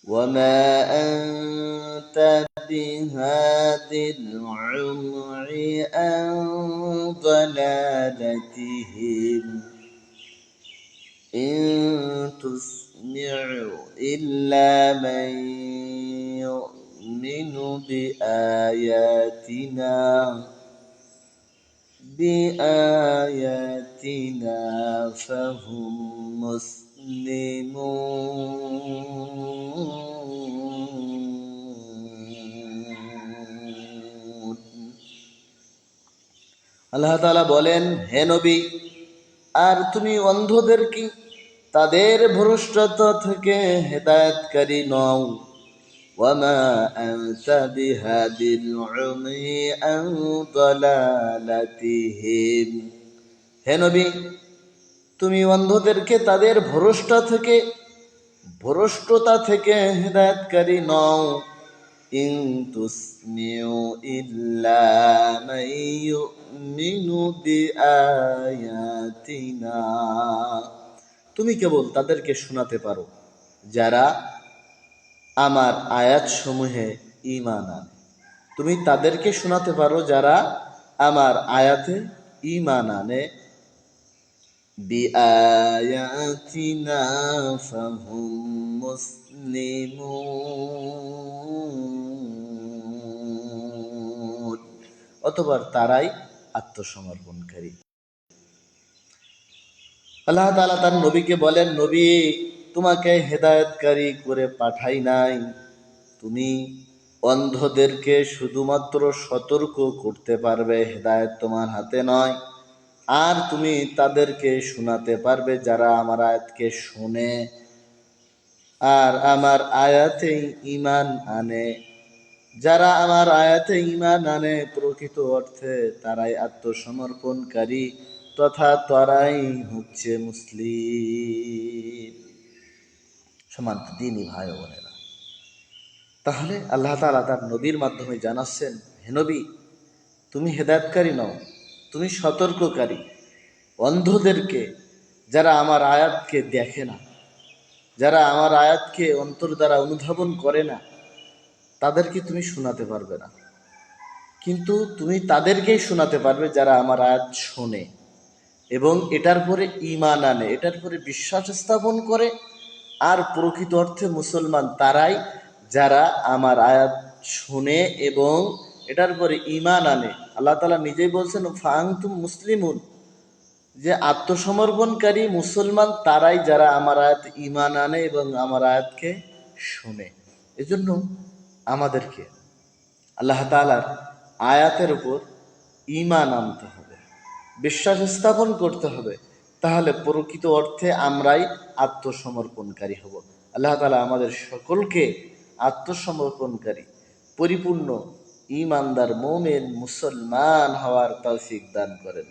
وما أنت بهاد العمي عن ضلالتهم إن تسمع إلا من يؤمن بآياتنا فهم মুসলিমুন। আল্লাহ তাআলা বলেন, হে নবী, আর তুমি অন্ধদেরকে তাদের ভ্রষ্টতা থেকে হেদায়েতকারী নও। ওয়ামা আনতা বিহাদিল উমি আন দালালাতিহিম, হে নবী, তুমি অন্ধদেরকে তাদের ভ্রষ্টতা থেকে হেদায়েতকারী নও। ইন তুসমিউ ইল্লা মান ইউমিনু বিআয়াতিনা, তুমি কেবল তাদেরকে শোনাতে পারো যারা আমার আয়াত সমূহে ঈমান আনে। তুমি তাদেরকে শোনাতে পারো যারা আমার আয়াতে ঈমান আনে। বিআয়াতিনা ফাহুম মুসলিমুন, অতঃপর তারাই আত্মসমর্পণকারী। আল্লাহ তাআলা তার নবীকে বলেন, নবী, তোমাকে হেদায়েতকারী করে পাঠাই নাই। তুমি অন্ধদেরকে শুধুমাত্র সতর্ক করতে পারবে, হেদায়েত তোমার হাতে নয়। আর তুমি তাদেরকে শোনাতে পারবে যারা আমার আয়াতকে শোনে আর আমার আয়াতে ঈমান আনে। যারা আমার আয়াতে ঈমান আনে প্রকৃত অর্থে তারাই আত্মসমর্পণকারী তথা তারাই হচ্ছে মুসলিম। সমান্ত দ্বীনি ভাই ও বোনেরা, তাহলে আল্লাহ তাআলা তার নবীর মাধ্যমে জানাচ্ছেন, হে নবী, তুমি হেদায়েতকারী নও, তুমি সতর্ককারী। অন্ধদেরকে, যারা আমার আয়াতকে দেখে না, যারা আমার আয়াতকে অন্তর দ্বারা অনুধাবন করে না, তাদেরকে তুমি শোনাতে পারবে না। কিন্তু তুমি তাদেরকেই শোনাতে পারবে যারা আমার আয়াত শোনে এবং এটার পরে ঈমান আনে, এটার পরে বিশ্বাস স্থাপন করে। আর প্রকৃত অর্থে মুসলমান তারাই যারা আমার আয়াত শোনে এবং এটার পরে ঈমান আনে। আল্লাহ তাআলা নিজেই বলছেন, ফাআনতুম মুসলিমুন, যে আত্মসমর্পণকারী মুসলমান তারাই যারা আমার আয়াত ঈমান আনে এবং আমার আয়াতকে শোনে। এজন্য আমাদেরকে আল্লাহ তাআলার আয়াতের উপর ঈমান আনতে হবে, বিশ্বাস স্থাপন করতে হবে, তাহলে প্রকৃত অর্থে আমরাই আত্মসমর্পণকারী হব। আল্লাহ তাআলা আমাদের সকলকে আত্মসমর্পণকারী, পরিপূর্ণ ঈমানদার মুমিন মুসলমান হওয়ার তৌফিক দান করেন।